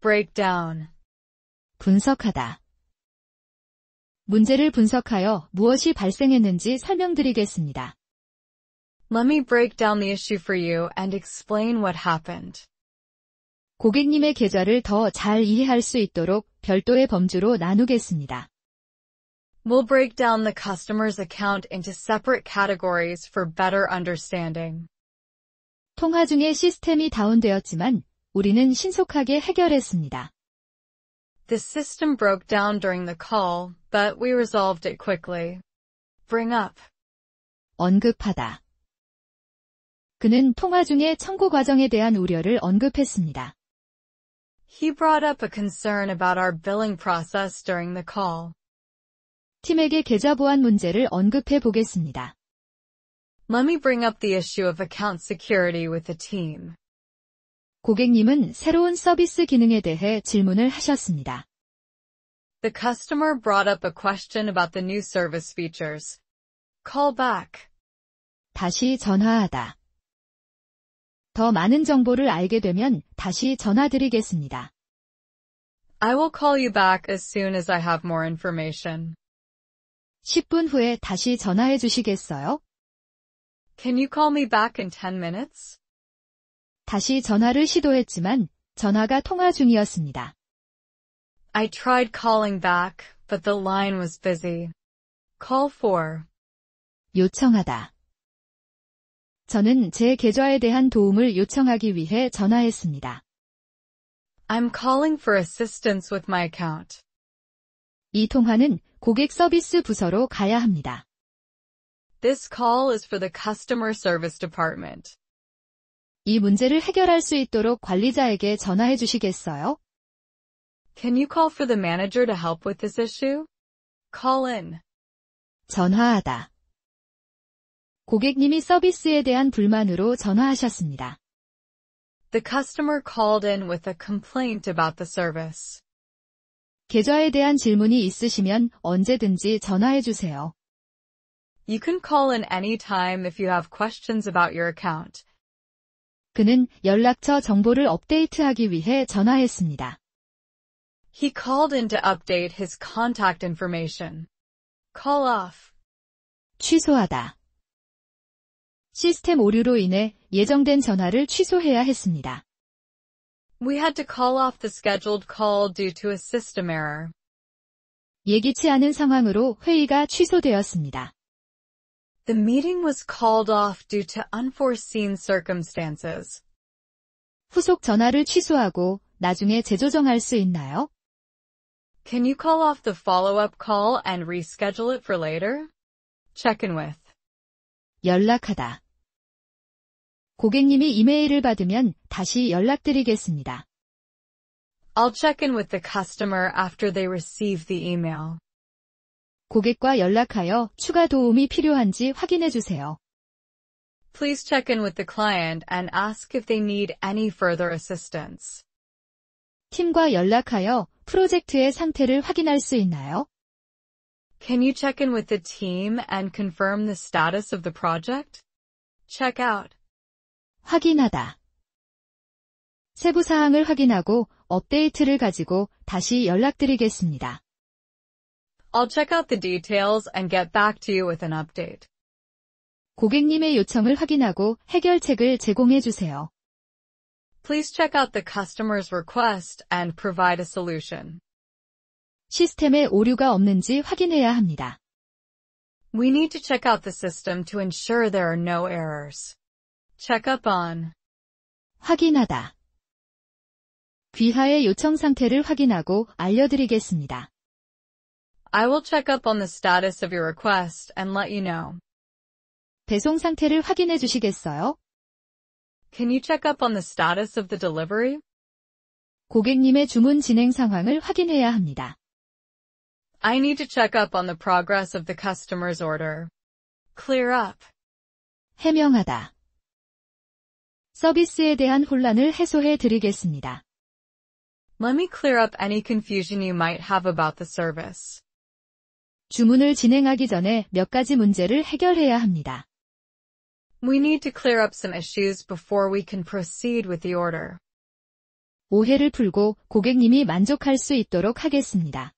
break down. 분석하다. 문제를 분석하여 무엇이 발생했는지 설명드리겠습니다. Let me break down the issue for you and explain what happened. 고객님의 계좌를 더 잘 이해할 수 있도록 별도의 범주로 나누겠습니다. We'll break down the customer's account into separate categories for better understanding. 통화 중에 시스템이 다운되었지만 우리는 신속하게 해결했습니다. The system broke down during the call, but we resolved it quickly. Bring up. 언급하다. 그는 통화 중에 청구 과정에 대한 우려를 언급했습니다. He brought up a concern about our billing process during the call. 팀에게 계좌 보안 문제를 언급해 보겠습니다. Let me bring up the issue of account security with the team. 고객님은 새로운 서비스 기능에 대해 질문을 하셨습니다. The customer brought up a question about the new service features. Call back. 다시 전화하다. 더 많은 정보를 알게 되면 다시 전화드리겠습니다. I will call you back as soon as I have more information. 10분 후에 다시 전화해 주시겠어요? Can you call me back in 10 minutes? 다시 전화를 시도했지만 전화가 통화 중이었습니다. I tried calling back, but the line was busy. Call 4. 요청하다. 저는 제 계좌에 대한 도움을 요청하기 위해 전화했습니다. I'm calling for assistance with my account. 이 통화는 고객 서비스 부서로 가야 합니다. This call is for the customer service department. 이 문제를 해결할 수 있도록 관리자에게 전화해 주시겠어요? Can you call for the manager to help with this issue? Call in. 전화하다. 고객님이 서비스에 대한 불만으로 전화하셨습니다. The customer called in with a complaint about the service. 계좌에 대한 질문이 있으시면 언제든지 전화해 주세요. You can call in anytime if you have questions about your account. 그는 연락처 정보를 업데이트하기 위해 전화했습니다. He called in to update his contact information. Call off. 취소하다. 시스템 오류로 인해 예정된 전화를 취소해야 했습니다. We had to call off the scheduled call due to a system error. 예기치 않은 상황으로 회의가 취소되었습니다. The meeting was called off due to unforeseen circumstances. 후속 전화를 취소하고 나중에 재조정할 수 있나요? Can you call off the follow-up call and reschedule it for later? Check in with. 연락하다. 고객님이 이메일을 받으면 다시 연락드리겠습니다. I'll check in with the customer after they receive the email. 고객과 연락하여 추가 도움이 필요한지 확인해 주세요. Please check in with the client and ask if they need any further assistance. 팀과 연락하여 프로젝트의 상태를 확인할 수 있나요? Can you check in with the team and confirm the status of the project? Check out. 확인하다. 세부 사항을 확인하고 업데이트를 가지고 다시 연락드리겠습니다. I'll check out the details and get back to you with an update. 고객님의 요청을 확인하고 해결책을 제공해 주세요. Please check out the customer's request and provide a solution. 시스템에 오류가 없는지 확인해야 합니다. We need to check out the system to ensure there are no errors. Check up on. 확인하다. 귀하의 요청 상태를 확인하고 알려드리겠습니다. I will check up on the status of your request and let you know. 배송 상태를 확인해 주시겠어요? Can you check up on the status of the delivery? 고객님의 주문 진행 상황을 확인해야 합니다. I need to check up on the progress of the customer's order. Clear up. 해명하다. 서비스에 대한 혼란을 해소해 드리겠습니다. Let me clear up any confusion you might have about the service. 주문을 진행하기 전에 몇 가지 문제를 해결해야 합니다. We need to clear up some issues before we can proceed with the order. 오해를 풀고 고객님이 만족할 수 있도록 하겠습니다.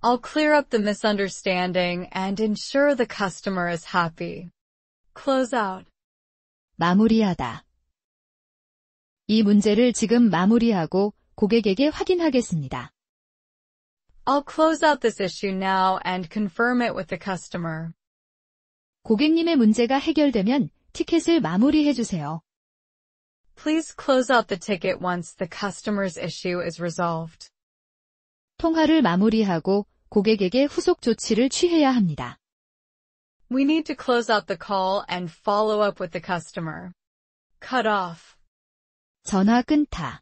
I'll clear up the misunderstanding and ensure the customer is happy. Close out. 마무리하다. 이 문제를 지금 마무리하고 고객에게 확인하겠습니다. I'll close out this issue now and confirm it with the customer. 고객님의 문제가 해결되면 티켓을 마무리해 주세요. Please close out the ticket once the customer's issue is resolved. 통화를 마무리하고 고객에게 후속 조치를 취해야 합니다. We need to close out the call and follow up with the customer. Cut off. 전화 끊다.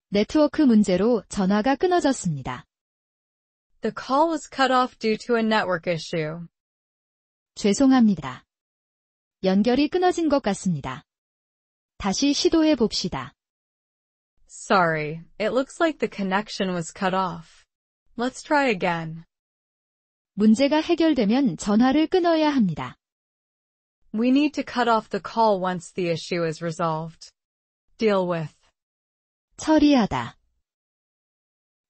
네트워크 문제로 전화가 끊어졌습니다. The call was cut off due to a network issue. 죄송합니다. 연결이 끊어진 것 같습니다. 다시 시도해 봅시다. Sorry, it looks like the connection was cut off. Let's try again. 문제가 해결되면 전화를 끊어야 합니다. We need to cut off the call once the issue is resolved. Deal with. 처리하다.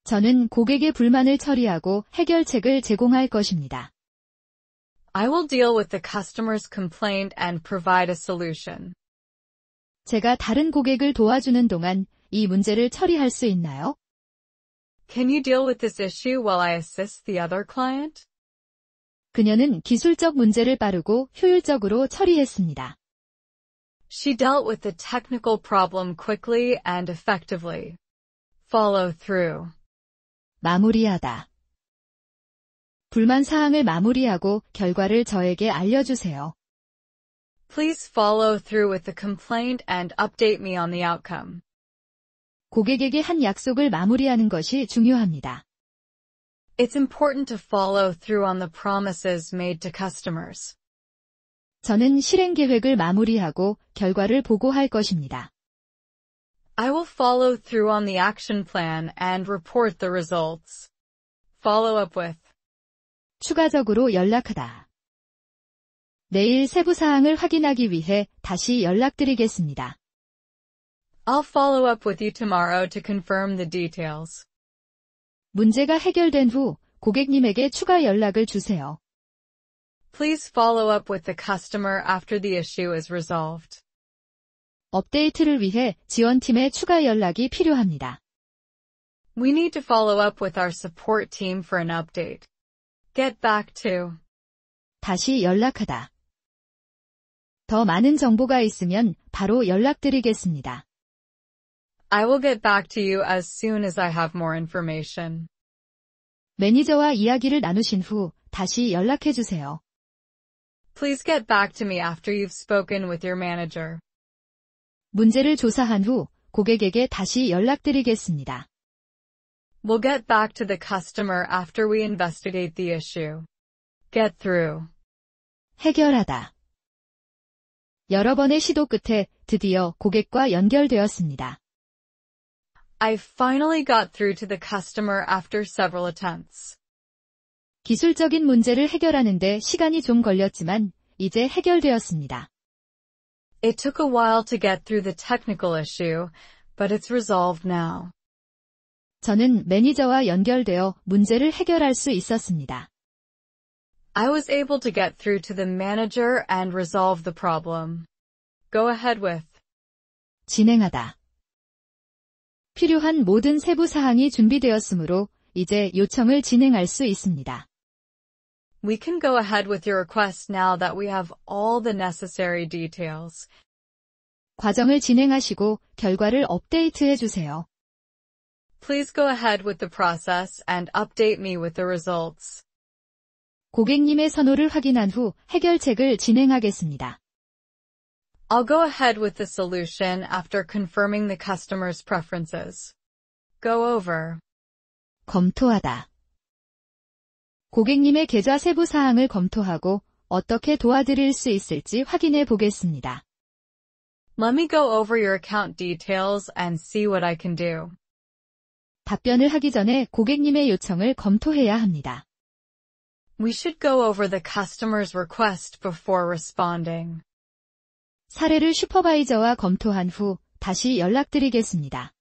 저는 고객의 불만을 처리하고 해결책을 제공할 것입니다. I will deal with the customer's complaint and provide a solution. 제가 다른 고객을 도와주는 동안 이 문제를 처리할 수 있나요? Can you deal with this issue while I assist the other client? 그녀는 기술적 문제를 빠르고 효율적으로 처리했습니다. She dealt with the technical problem quickly and effectively. Follow through. 마무리하다. 불만 사항을 마무리하고 결과를 저에게 알려주세요. Please follow through with the complaint and update me on the outcome. 고객에게 한 약속을 마무리하는 것이 중요합니다. It's important to follow through on the promises made to customers. 저는 실행 계획을 마무리하고 결과를 보고할 것입니다. I will follow through on the action plan and report the results. Follow up with. 추가적으로 연락하다. 내일 세부 사항을 확인하기 위해 다시 연락드리겠습니다. I'll follow up with you tomorrow to confirm the details. 문제가 해결된 후 고객님에게 추가 연락을 주세요. Please follow up with the customer after the issue is resolved. 업데이트를 위해 지원팀의 추가 연락이 필요합니다. We need to follow up with our support team for an update. Get back to. 다시 연락하다. 더 많은 정보가 있으면 바로 연락드리겠습니다. I will get back to you as soon as I have more information. 매니저와 이야기를 나누신 후 다시 연락해 주세요. Please get back to me after you've spoken with your manager. 문제를 조사한 후 고객에게 다시 연락드리겠습니다. We'll get back to the customer after we investigate the issue. Get through. 해결하다. 여러 번의 시도 끝에 드디어 고객과 연결되었습니다. I finally got through to the customer after several attempts. 기술적인 문제를 해결하는데 시간이 좀 걸렸지만 이제 해결되었습니다. It took a while to get through the technical issue, but it's resolved now. 저는 매니저와 연결되어 문제를 해결할 수 있었습니다. I was able to get through to the manager and resolve the problem. Go ahead with. 진행하다. 필요한 모든 세부 사항이 준비되었으므로 이제 요청을 진행할 수 있습니다. We can go ahead with your request now that we have all the necessary details. 과정을 진행하시고 결과를 업데이트해 주세요. Please go ahead with the process and update me with the results. 고객님의 선호를 확인한 후 해결책을 진행하겠습니다. I'll go ahead with the solution after confirming the customer's preferences. Go over. 검토하다. 고객님의 계좌 세부 사항을 검토하고 어떻게 도와드릴 수 있을지 확인해 보겠습니다. Let me go over your account details and see what I can do. 답변을 하기 전에 고객님의 요청을 검토해야 합니다. We should go over the customer's request before responding. 사례를 슈퍼바이저와 검토한 후 다시 연락드리겠습니다.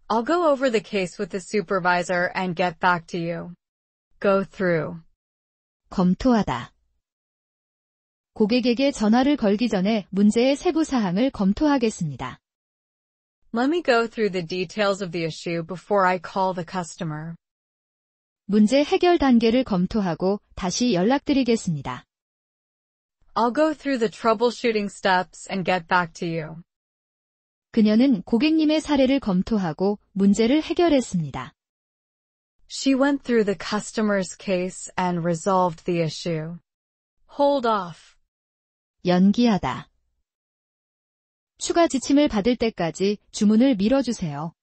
I'll go over the case with the supervisor and get back to you. Go through. 검토하다. 고객에게 전화를 걸기 전에 문제의 세부 사항을 검토하겠습니다. Let me go through the details of the issue before I call the customer. 문제 해결 단계를 검토하고 다시 연락드리겠습니다. I'll go through the troubleshooting steps and get back to you. 그녀는 고객님의 사례를 검토하고 문제를 해결했습니다. She went through the customer's case and resolved the issue. Hold off. 연기하다. 추가 지침을 받을 때까지 주문을 미뤄주세요.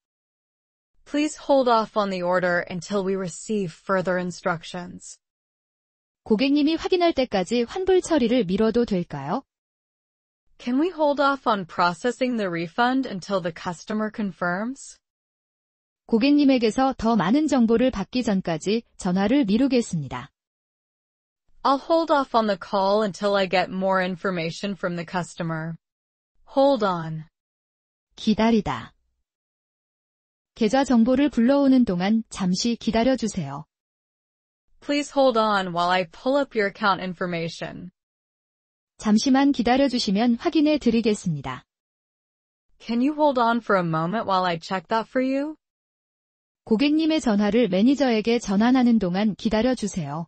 Please hold off on the order until we receive further instructions. 고객님이 확인할 때까지 환불 처리를 미뤄도 될까요? Can we hold off on processing the refund until the customer confirms? 고객님에게서 더 많은 정보를 받기 전까지 전화를 미루겠습니다. I'll hold off on the call until I get more information from the customer. Hold on. 기다리다. 계좌 정보를 불러오는 동안 잠시 기다려주세요. Please hold on while I pull up your account information. 잠시만 기다려주시면 확인해 드리겠습니다. Can you hold on for a moment while I check that for you? 고객님의 전화를 매니저에게 전환하는 동안 기다려주세요.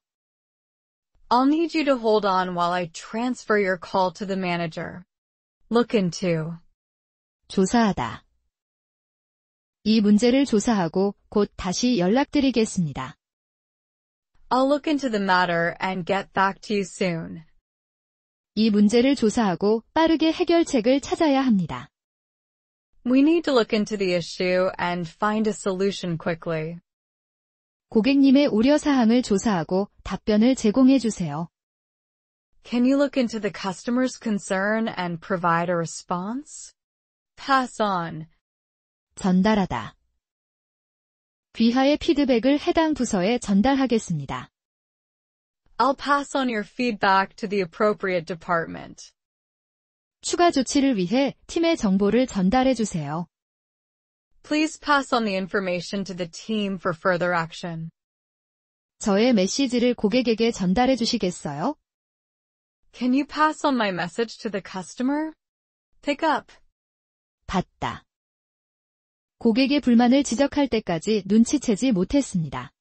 I'll need you to hold on while I transfer your call to the manager. Look into. 조사하다. 이 문제를 조사하고 곧 다시 연락드리겠습니다. I'll look into the matter and get back to you soon. 이 문제를 조사하고 빠르게 해결책을 찾아야 합니다. We need to look into the issue and find a solution quickly. 고객님의 우려사항을 조사하고 답변을 제공해 주세요. Can you look into the customer's concern and provide a response? Pass on. 전달하다. 귀하의 피드백을 해당 부서에 전달하겠습니다. I'll pass on your feedback to the appropriate department. 추가 조치를 위해 팀의 정보를 전달해 주세요. Please pass on the information to the team for further action. 저의 메시지를 고객에게 전달해 주시겠어요? Can you pass on my message to the customer? Pick up. 받다. 고객의 불만을 지적할 때까지 눈치채지 못했습니다.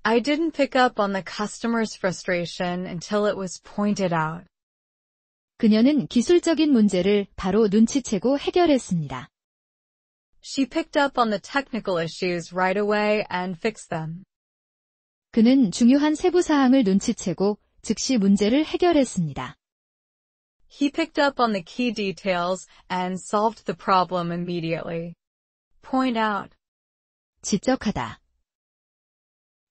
I didn't pick up on the customer's frustration until it was pointed out. 그녀는 기술적인 문제를 바로 눈치채고 해결했습니다. She picked up on the technical issues right away and fixed them. 그는 중요한 세부 사항을 눈치채고 즉시 문제를 해결했습니다. He picked up on the key details and solved the problem immediately. Point out. 지적하다.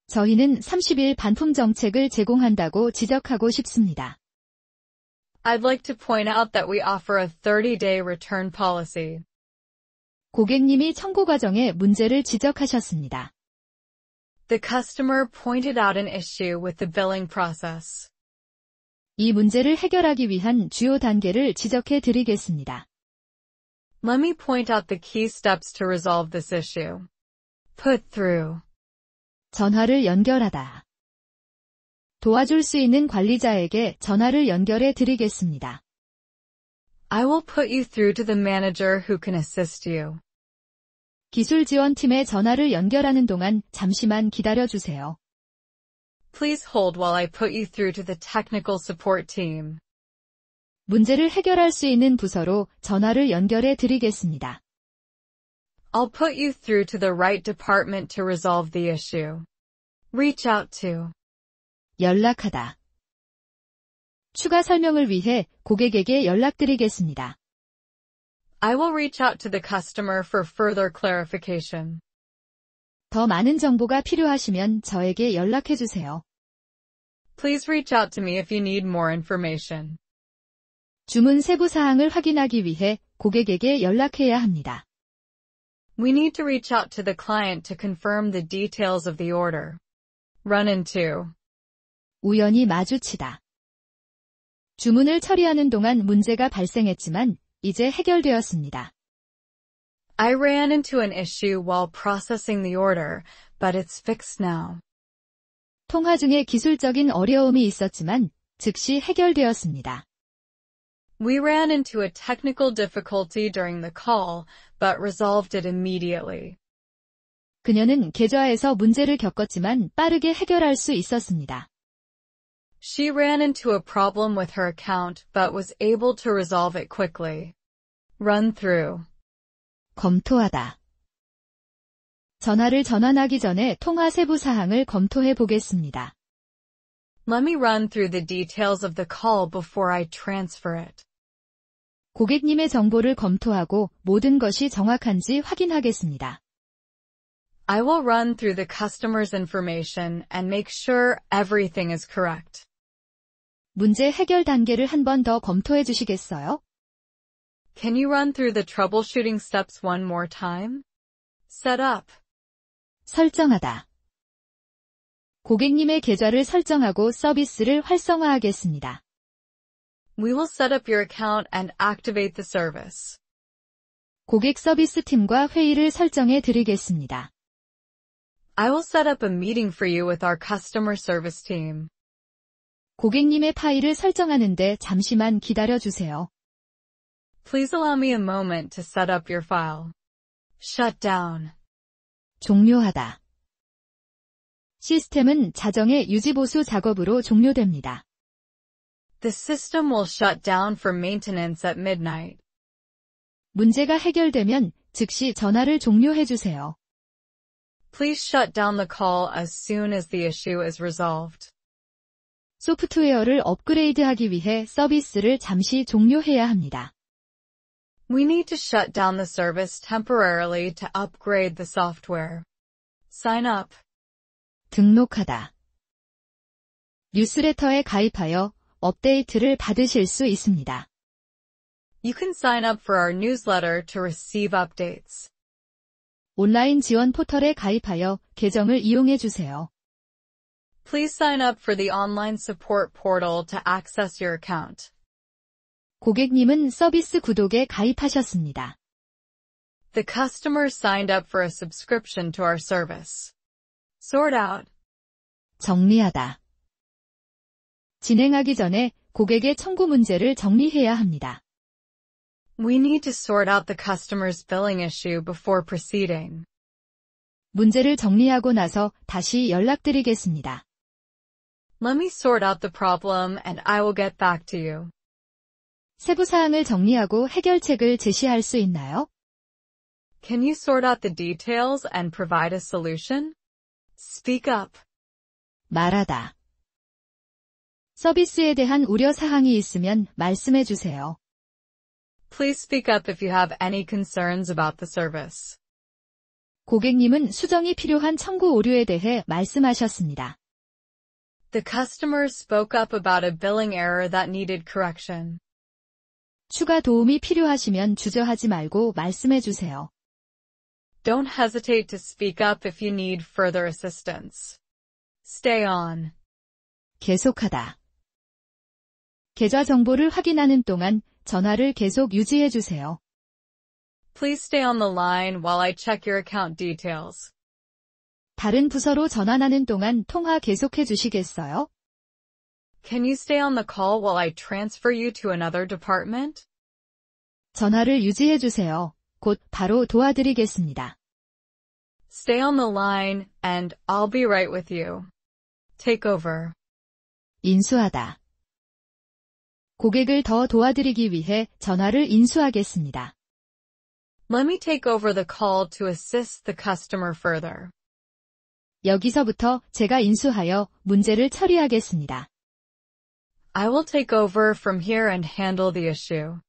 저희는 30일 반품 정책을 제공한다고 지적하고 싶습니다. I'd like to point out that we offer a 30-day return policy. 고객님이 청구 과정에 문제를 지적하셨습니다. The customer pointed out an issue with the billing process. 이 문제를 해결하기 위한 주요 단계를 지적해 드리겠습니다. Let me point out the key steps to resolve this issue. Put through. 전화를 연결하다. 도와줄 수 있는 관리자에게 전화를 연결해 드리겠습니다. I will put you through to the manager who can assist you. 기술 지원팀에 전화를 연결하는 동안 잠시만 기다려 주세요. Please hold while I put you through to the technical support team. 문제를 해결할 수 있는 부서로 전화를 연결해 드리겠습니다. I'll put you through to the right department to resolve the issue. Reach out to. 연락하다. 추가 설명을 위해 고객에게 연락드리겠습니다. I will reach out to the customer for further clarification. 더 많은 정보가 필요하시면 저에게 연락해 주세요. Please reach out to me if you need more information. 주문 세부 사항을 확인하기 위해 고객에게 연락해야 합니다. We need to reach out to the client to confirm the details of the order. Run into. 우연히 마주치다. 주문을 처리하는 동안 문제가 발생했지만 이제 해결되었습니다. I ran into an issue while processing the order, but it's fixed now. 통화 중에 기술적인 어려움이 있었지만 즉시 해결되었습니다. We ran into a technical difficulty during the call, but resolved it immediately. 그녀는 계좌에서 문제를 겪었지만 빠르게 해결할 수 있었습니다. She ran into a problem with her account, but was able to resolve it quickly. Run through. 검토하다. 전화를 전환하기 전에 통화 세부 사항을 검토해 보겠습니다. Let me run through the details of the call before I transfer it. 고객님의 정보를 검토하고 모든 것이 정확한지 확인하겠습니다. I will run through the customer's information and make sure everything is correct. 문제 해결 단계를 한 번 더 검토해 주시겠어요? Can you run through the troubleshooting steps one more time? Set up. 설정하다. 고객님의 계좌를 설정하고 서비스를 활성화하겠습니다. We will set up your account and activate the service. 고객 서비스 팀과 회의를 설정해 드리겠습니다. I will set up a meeting for you with our customer service team. 고객님의 파일을 설정하는데 잠시만 기다려 주세요. Please allow me a moment to set up your file. Shut down. 종료하다. 시스템은 자정의 유지보수 작업으로 종료됩니다. The system will shut down for maintenance at midnight. 문제가 해결되면 즉시 전화를 종료해 주세요. Please shut down the call as soon as the issue is resolved. 소프트웨어를 업그레이드하기 위해 서비스를 잠시 종료해야 합니다. We need to shut down the service temporarily to upgrade the software. Sign up. 등록하다. 뉴스레터에 가입하여 업데이트를 받으실 수 있습니다. You can sign up for our newsletter to receive updates. 온라인 지원 포털에 가입하여 계정을 이용해 주세요. Please sign up for the online support portal to access your account. 고객님은 서비스 구독에 가입하셨습니다. The customer signed up for a subscription to our service. Sort out. 정리하다. 진행하기 전에 고객의 청구 문제를 정리해야 합니다. We need to sort out the customer's billing issue before proceeding. 문제를 정리하고 나서 다시 연락드리겠습니다. Let me sort out the problem and I will get back to you. 세부 사항을 정리하고 해결책을 제시할 수 있나요? Can you sort out the details and provide a solution? Speak up. 말하다. 서비스에 대한 우려 사항이 있으면 말씀해 주세요. Please speak up if you have any concerns about the service. 고객님은 수정이 필요한 청구 오류에 대해 말씀하셨습니다. The customer spoke up about a billing error that needed correction. 추가 도움이 필요하시면 주저하지 말고 말씀해 주세요. Don't hesitate to speak up if you need further assistance. Stay on. 계속하다. 계좌 정보를 확인하는 동안 전화를 계속 유지해 주세요. Please stay on the line while I check your account details. 다른 부서로 전환하는 동안 통화 계속해 주시겠어요? Can you stay on the call while I transfer you to another department? 전화를 유지해 주세요. 곧 바로 도와드리겠습니다. Stay on the line and I'll be right with you. Take over. 인수하다. 고객을 더 도와드리기 위해 전화를 인수하겠습니다. Let me take over the call to assist the customer further. 여기서부터 제가 인수하여 문제를 처리하겠습니다. I will take over from here and handle the issue.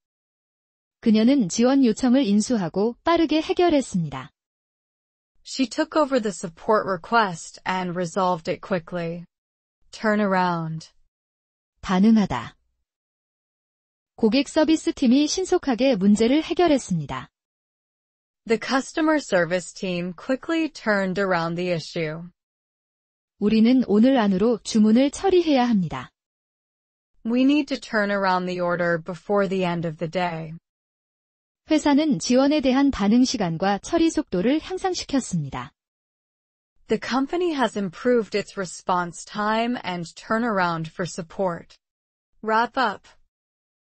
그녀는 지원 요청을 인수하고 빠르게 해결했습니다. She took over the support request and resolved it quickly. Turn around. 반응하다. 고객 서비스 팀이 신속하게 문제를 해결했습니다. The customer service team quickly turned around the issue. 우리는 오늘 안으로 주문을 처리해야 합니다. We need to turn around the order before the end of the day. 회사는 지원에 대한 반응 시간과 처리 속도를 향상시켰습니다. The company has improved its response time and turnaround for support. Wrap up.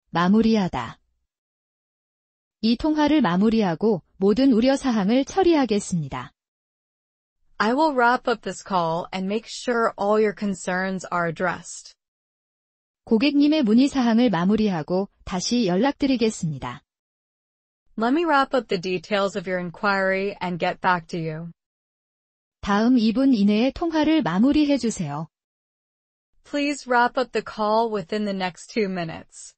마무리하다. 이 통화를 마무리하고 모든 우려사항을 처리하겠습니다. I will wrap up this call and make sure all your concerns are addressed. 고객님의 문의사항을 마무리하고 다시 연락드리겠습니다. Let me wrap up the details of your inquiry and get back to you. 다음 2분 이내에 통화를 마무리해 주세요. Please wrap up the call within the next 2 minutes.